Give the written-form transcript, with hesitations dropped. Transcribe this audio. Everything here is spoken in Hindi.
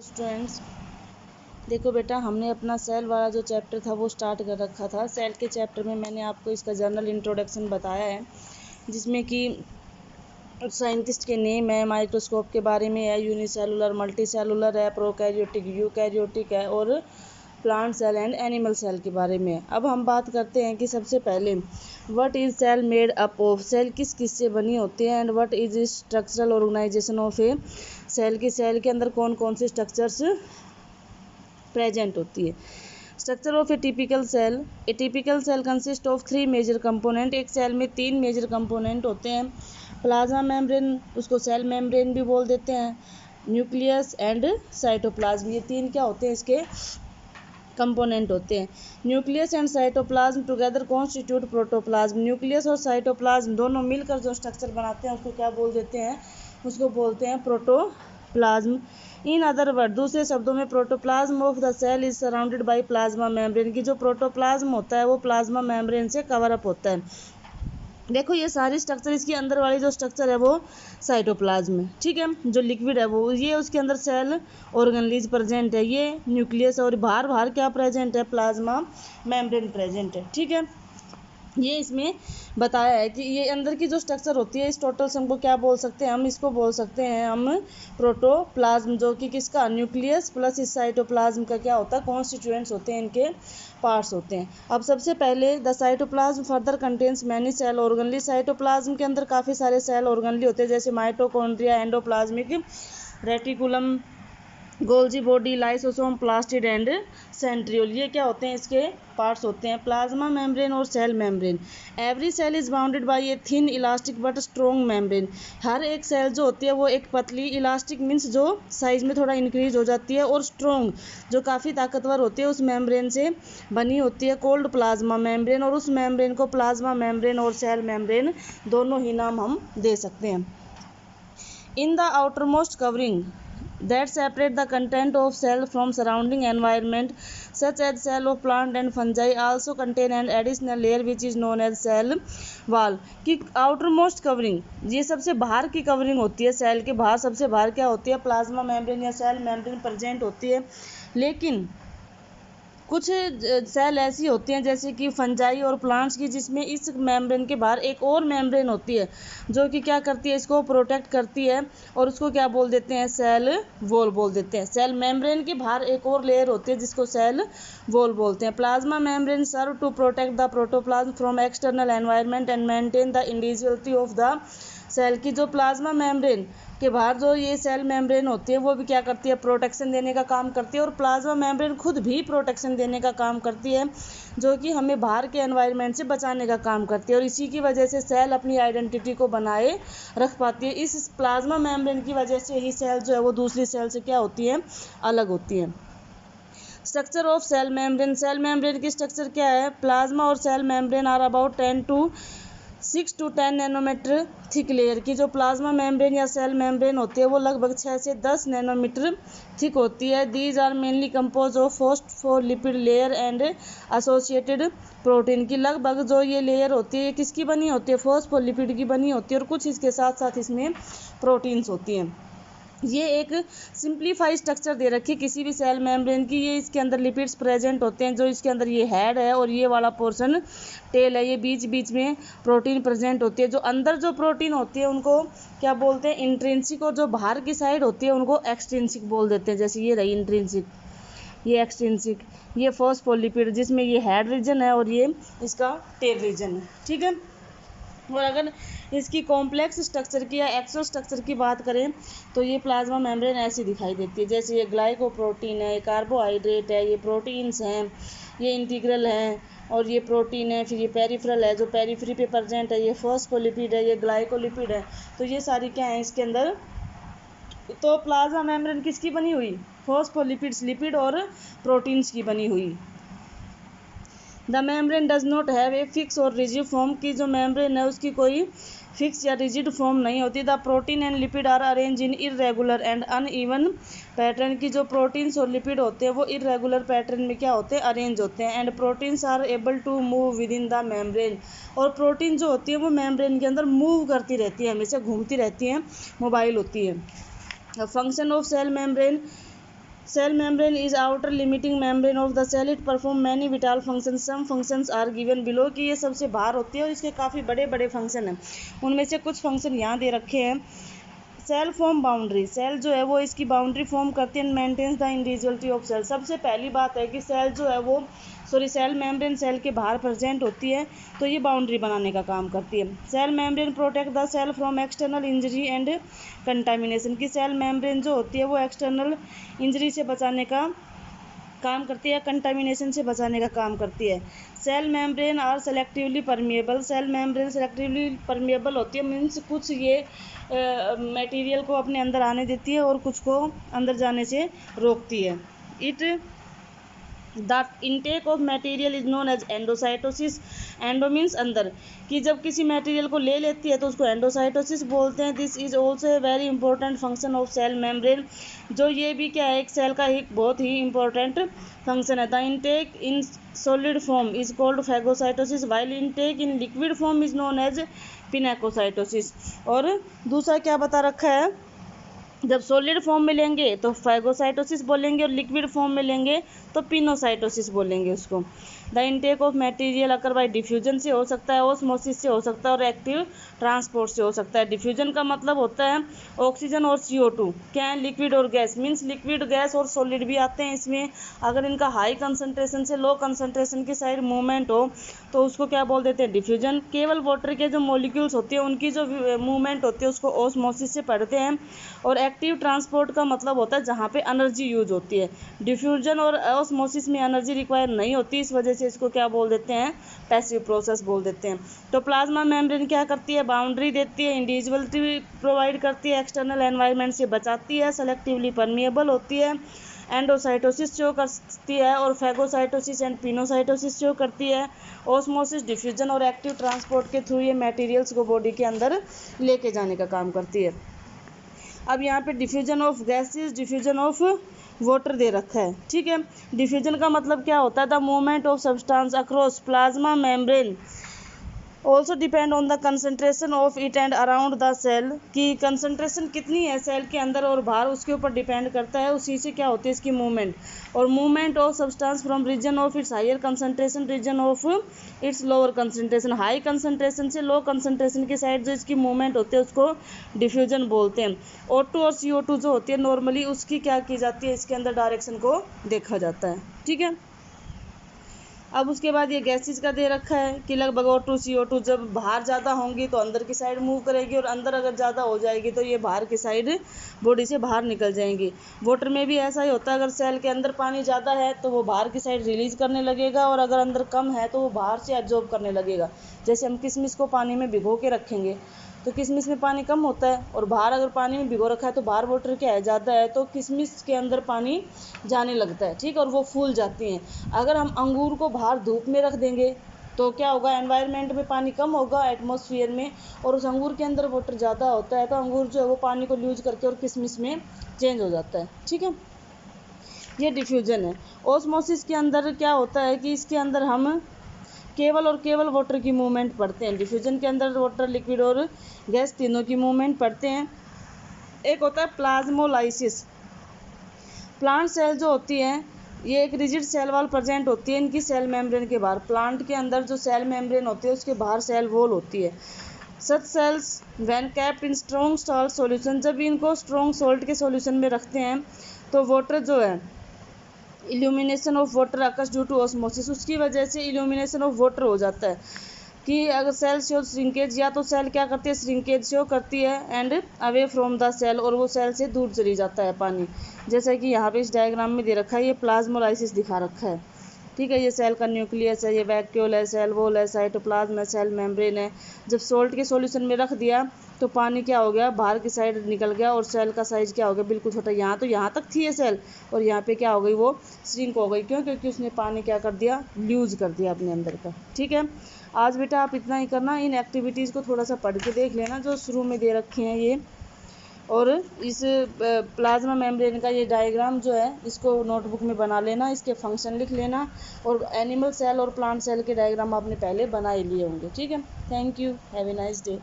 स्टूडेंट्स, देखो बेटा, हमने अपना सेल वाला जो चैप्टर था वो स्टार्ट कर रखा था। सेल के चैप्टर में मैंने आपको इसका जनरल इंट्रोडक्शन बताया है, जिसमें कि साइंटिस्ट के नेम है, माइक्रोस्कोप के बारे में है, यूनिसेलुलर, मल्टी सेलुलर है, प्रोकैरियोटिक, यूकैरियोटिक है, और plant cell and animal cell के बारे में है। अब हम बात करते हैं कि सबसे पहले what is cell made up of, cell किस किस से बनी होती है, and what is structural organisation of a cell की सेल के अंदर कौन कौन से स्ट्रक्चर्स प्रेजेंट होती है। Structure of a typical cell consist of 3 major component. एक सेल में 3 मेजर कंपोनेंट होते हैं। प्लाज्मा मेम्ब्रेन, उसको सेल मेम्ब्रेन भी बोल देते हैं, न्यूक्लियस एंड साइटोप्लाज्म, ये 3 क्या होते हैं, इसके कंपोनेंट होते हैं। Nucleus and cytoplasm together constitute protoplasm. Nucleus और साइटोप्लाज्म दोनों मिलकर जो स्ट्रक्चर बनाते हैं उसको क्या बोल देते हैं, उसको बोलते हैं प्रोटोप्लाज्म। इन अदर वर्ड, दूसरे शब्दों में, protoplasm of the cell is surrounded by plasma membrane, की जो प्रोटोप्लाज्म होता है वो प्लाज्मा मेम्ब्रेन से कवर अप होता है। देखो, ये सारी स्ट्रक्चर, इसके अंदर वाली जो स्ट्रक्चर है वो साइटोप्लाज्म है, ठीक है। जो लिक्विड है वो, ये उसके अंदर सेल ऑर्गेनलीज प्रेजेंट है, ये न्यूक्लियस, और बाहर बाहर क्या प्रेजेंट है, प्लाज्मा मेम्ब्रेन प्रेजेंट है, ठीक है। ये इसमें बताया है कि ये अंदर की जो स्ट्रक्चर होती है, इस टोटल सम को क्या बोल सकते हैं हम, इसको बोल सकते हैं हम प्रोटोप्लाज्म, जो कि किसका, न्यूक्लियस प्लस इस साइटोप्लाज्म का क्या होता है, कॉन्स्टिट्यूएंट्स होते हैं, इनके पार्ट्स होते हैं। अब सबसे पहले, the cytoplasm further contains many cell organelle. Cytoplasm के अंदर काफ़ी सारे सेल ऑर्गनली होते हैं, जैसे mitochondria, endoplasmic reticulum, Golgi body, lysosome, plastid and centriole, ये क्या होते हैं, इसके पार्ट्स होते हैं। प्लाज्मा मेम्ब्रेन और cell membrane, every cell is bounded by a thin elastic but strong membrane. हर एक सेल जो होती है वो एक पतली, इलास्टिक मीन्स जो साइज में थोड़ा इंक्रीज हो जाती है, और स्ट्रॉन्ग जो काफ़ी ताकतवर होती है, उस मेम्ब्रेन से बनी होती है, कोल्ड प्लाज्मा मेम्ब्रेन। और उस मेम्ब्रेन को प्लाज्मा मेम्ब्रेन और सेल मेम्ब्रेन दोनों ही नाम हम दे सकते हैं। In the outermost covering that separate the content of cell from surrounding environment, such as cell of plant and fungi, also contain an additional layer which is known as cell wall। कि outermost covering, ये सबसे बाहर की कवरिंग होती है, सेल के बाहर सबसे बाहर क्या होती है, प्लाज्मा मेम्ब्रेन या सेल मेम्ब्रेन प्रेजेंट होती है। लेकिन कुछ सेल ऐसी होती हैं, जैसे कि फंजाई और प्लांट्स की, जिसमें इस मेम्ब्रेन के बाहर एक और मेम्ब्रेन होती है, जो कि क्या करती है, इसको प्रोटेक्ट करती है, और उसको क्या बोल देते हैं, सेल वॉल बोल देते हैं। सेल मेम्ब्रेन के बाहर एक और लेयर होती है, जिसको सेल वॉल बोलते हैं। Plasma membrane serve to protect the protoplasm from external environment and maintain the individuality of the cell. की जो प्लाज्मा मेम्ब्रेन के बाहर जो ये सेल मेम्ब्रेन होती है, वो भी क्या करती है, प्रोटेक्शन देने का काम करती है, और प्लाज्मा मेम्ब्रेन खुद भी प्रोटेक्शन देने का काम करती है, जो कि हमें बाहर के एनवायरनमेंट से बचाने का काम करती है, और इसी की वजह से सेल अपनी आइडेंटिटी को बनाए रख पाती है। इस प्लाज्मा मेम्ब्रेन की वजह से ही सेल जो है वो दूसरी सेल से क्या होती है, अलग होती है। Structure of cell membrane, cell membrane की स्ट्रक्चर क्या है, प्लाज्मा और cell membrane are about 6 to 10 nanometre thick layer. की जो प्लाज्मा मेम्ब्रेन या सेल मेम्ब्रेन होती है वो लगभग 6 से 10 नैनोमीटर थिक होती है। These are mainly compose of phospholipid layer and associated protein. की लगभग जो ये लेयर होती है किसकी बनी होती है, फॉस्फोलिपिड की बनी होती है, और कुछ इसके साथ साथ इसमें प्रोटीन्स होती हैं। ये एक सिंप्लीफाई स्ट्रक्चर दे रखी है किसी भी सेल मेम्ब्रेन की। ये इसके अंदर लिपिड्स प्रेजेंट होते हैं, जो इसके अंदर ये हेड है और ये वाला पोर्शन टेल है, ये बीच बीच में प्रोटीन प्रेजेंट होती है। जो अंदर जो प्रोटीन होती है उनको क्या बोलते हैं, इंट्रिंसिक, और जो बाहर की साइड होती है उनको एक्सट्रिंसिक बोल देते हैं। जैसे ये रही इंट्रिंसिक, ये एक्सट्रिंसिक, ये फॉस्फोलिपिड जिसमें ये हेड रीजन है और ये इसका टेल रीजन है, ठीक है। और अगर इसकी कॉम्प्लेक्स स्ट्रक्चर की या एक्सो स्ट्रक्चर की बात करें तो ये प्लाज्मा मेम्ब्रेन ऐसी दिखाई देती है, जैसे ये ग्लाइकोप्रोटीन है, ये कार्बोहाइड्रेट है, ये प्रोटीन्स हैं, ये इंटीग्रल हैं, और ये प्रोटीन है, फिर ये पेरिफेरल है जो पेरिफेरी पे प्रेजेंट है, ये फॉस्फोलिपिड है, ये ग्लाइकोलिपिड है। तो ये सारी क्या है इसके अंदर। तो प्लाज्मा मेम्ब्रेन किसकी बनी हुई, फॉस्फोलिपिड्स, लिपिड और प्रोटीन्स की बनी हुई। The membrane does not have a fix और रिजिड फॉर्म। की जो मेम्ब्रेन है उसकी कोई फिक्स या रिजिड फॉर्म नहीं होती। The protein and lipid are arrange in irregular and uneven pattern. की जो प्रोटीन्स और लिपिड होते हैं वो इरेगुलर पैटर्न में क्या होते हैं, अरेंज होते हैं। And proteins are able to move within the membrane. और प्रोटीन जो होती है वो मेम्ब्रेन के अंदर मूव करती रहती है, हमेशा घूमती रहती हैं, मोबाइल होती है। Function of cell membrane, cell membrane is outer limiting membrane of the cell, it perform many vital function, some functions are given below, कि ये सबसे बाहर होती है और इसके काफ़ी बड़े बड़े फंक्शन हैं, उनमें से कुछ फंक्शन यहाँ दे रखे हैं। सेल फॉर्म बाउंड्री, सेल जो है वो इसकी बाउंड्री फॉर्म करती है and maintains the individuality of cell. सबसे पहली बात है कि सेल जो है वो सेल मेम्ब्रेन सेल के बाहर प्रेजेंट होती है, तो ये बाउंड्री बनाने का काम करती है। Cell membrane protect the cell from external injury and contamination, की सेल मेम्ब्रेन जो होती है वो एक्सटर्नल इंजरी से बचाने का काम करती है, कंटामिनेशन से बचाने का काम करती है। Cell membrane are selectively permeable, cell membrane selectively permeable होती है, मीन्स कुछ ये मटेरियल को अपने अंदर आने देती है और कुछ को अंदर जाने से रोकती है। It the intake of material is known as endocytosis, endo means अंदर, कि जब किसी मटेरियल को ले लेती है तो उसको एंडोसाइटोसिस बोलते हैं। This is also a very important function of cell membrane, जो ये भी क्या है, एक सेल का एक बहुत ही इंपॉर्टेंट फंक्शन है। The intake in solid form is called phagocytosis, while intake in liquid form is known as pinocytosis. और दूसरा क्या बता रखा है, जब सॉलिड फॉर्म में लेंगे तो फैगोसाइटोसिस बोलेंगे और लिक्विड फॉर्म में लेंगे तो पिनोसाइटोसिस बोलेंगे उसको। The intake of material occur by diffusion से हो सकता है, ऑस्मोसिस से हो सकता है और एक्टिव ट्रांसपोर्ट से हो सकता है। डिफ्यूजन का मतलब होता है ऑक्सीजन और CO2, क्या है, लिक्विड और गैस, मीन्स लिक्विड गैस और सॉलिड भी आते हैं इसमें। अगर इनका हाई कंसनट्रेशन से लो कंसनट्रेशन की साइड मूवमेंट हो तो उसको क्या बोल देते हैं, डिफ्यूजन। केवल वाटर के जो मॉलिक्यूल्स होती है उनकी जो मूवमेंट होती है उसको ऑस्मोसिस से पढ़ते हैं। और एक्टिव ट्रांसपोर्ट का मतलब होता है जहाँ पे एनर्जी यूज होती है। डिफ्यूजन और ऑस्मोसिस में एनर्जी रिक्वायर नहीं होती, इस वजह से इसको क्या बोल देते हैं, पैसिव प्रोसेस बोल देते हैं। तो प्लाज्मा मेम्ब्रेन क्या करती है, बाउंड्री देती है, इंडिविजुअलिटी प्रोवाइड करती है, एक्सटर्नल एनवायरनमेंट से बचाती है, सेलेक्टिवली परमिएबल होती है, एंडोसाइटोसिस शो करती है और फैगोसाइटोसिस एंड पिनोसाइटोसिस शो करती है। ऑस्मोसिस, डिफ्यूजन और एक्टिव ट्रांसपोर्ट के थ्रू ये मटेरियल्स को बॉडी के अंदर लेके जाने का काम करती है। अब यहाँ पे diffusion of gases, diffusion of water दे रखा है, ठीक है। डिफ्यूजन का मतलब क्या होता है, the movement of substance across plasma membrane also depend on the concentration of it and around the cell, की कंसनट्रेशन कितनी है सेल के अंदर और बाहर उसके ऊपर डिपेंड करता है, उसी से क्या होती है इसकी मूवमेंट। और movement of substance from region of its higher concentration, region of its lower concentration, high concentration से लो कंसनट्रेशन की साइड जो इसकी मूवमेंट होती है उसको डिफ्यूजन बोलते हैं। O2 और CO2 जो होती है नॉर्मली उसकी क्या की जाती है, इसके अंदर डायरेक्शन को देखा जाता है, ठीक है। अब उसके बाद ये गैसेस का दे रखा है कि लगभग O2 CO2 जब बाहर ज़्यादा होंगी तो अंदर की साइड मूव करेगी और अंदर अगर ज़्यादा हो जाएगी तो ये बाहर की साइड बॉडी से बाहर निकल जाएंगी। वाटर में भी ऐसा ही होता है, अगर सेल के अंदर पानी ज़्यादा है तो वो बाहर की साइड रिलीज करने लगेगा और अगर अंदर कम है तो वो बाहर से एब्जॉर्ब करने लगेगा। जैसे हम किशमिश को पानी में भिगो के रखेंगे तो किशमिश में पानी कम होता है और बाहर अगर पानी में भिगो रखा है तो बाहर वाटर क्या है, ज़्यादा है, तो किशमिश के अंदर पानी जाने लगता है, ठीक है, और वो फूल जाती हैं। अगर हम अंगूर को बाहर धूप में रख देंगे तो क्या होगा, एनवायरनमेंट में पानी कम होगा एटमॉस्फेयर में और उस अंगूर के अंदर वाटर ज़्यादा होता है तो अंगूर जो है वो पानी को लूज करके और किशमिश में चेंज हो जाता है, ठीक है। ये डिफ्यूजन है। ऑस्मोसिस के अंदर क्या होता है कि इसके अंदर हम केवल और केवल वाटर की मूवमेंट पढ़ते हैं। डिफ्यूजन के अंदर वाटर, लिक्विड और गैस तीनों की मूवमेंट पढ़ते हैं। एक होता है प्लाज्मोलाइसिस। प्लांट सेल जो होती है ये एक रिजिड सेल वॉल प्रेजेंट होती है इनकी सेल मेम्ब्रेन के बाहर। प्लांट के अंदर जो सेल मेम्ब्रेन होती है उसके बाहर सेल वॉल होती है। Such cells when kept in strong salt solution, जब इनको स्ट्रॉन्ग सॉल्ट के सॉल्यूशन में रखते हैं तो वाटर जो है, illumination of water occurs due to osmosis, उसकी वजह से इल्यूमिनेशन ऑफ वाटर हो जाता है कि अगर सेल शो श्रिंकेज, या तो सेल क्या करती है, श्रिंकेज शो करती है and away from the cell, और वो सेल से दूर चली जाता है पानी। जैसा कि यहाँ पे इस डायग्राम में दे रखा है, ये प्लाज्मोलाइसिस दिखा रखा है, ठीक है। ये सेल का न्यूक्लियस है, ये वैक्यूल है, सेल वॉल है, साइटोप्लाज्म है, सेल मेम्ब्रेन है। जब सॉल्ट के सॉल्यूशन में रख दिया तो पानी क्या हो गया, बाहर की साइड निकल गया और सेल का साइज क्या हो गया, बिल्कुल छोटा। यहाँ तो यहाँ तक थी ये सेल और यहाँ पे क्या हो गई, वो श्रिंक हो गई। क्यों? क्योंकि उसने पानी क्या कर दिया, लूज कर दिया अपने अंदर का, ठीक है। आज बेटा आप इतना ही करना, इन एक्टिविटीज़ को थोड़ा सा पढ़ के देख लेना जो शुरू में दे रखे हैं ये, और इस प्लाज्मा मेम्ब्रेन का ये डायग्राम जो है इसको नोटबुक में बना लेना, इसके फंक्शन लिख लेना, और एनिमल सेल और प्लांट सेल के डायग्राम आपने पहले बना ही लिए होंगे, ठीक है। Thank you, have a nice day.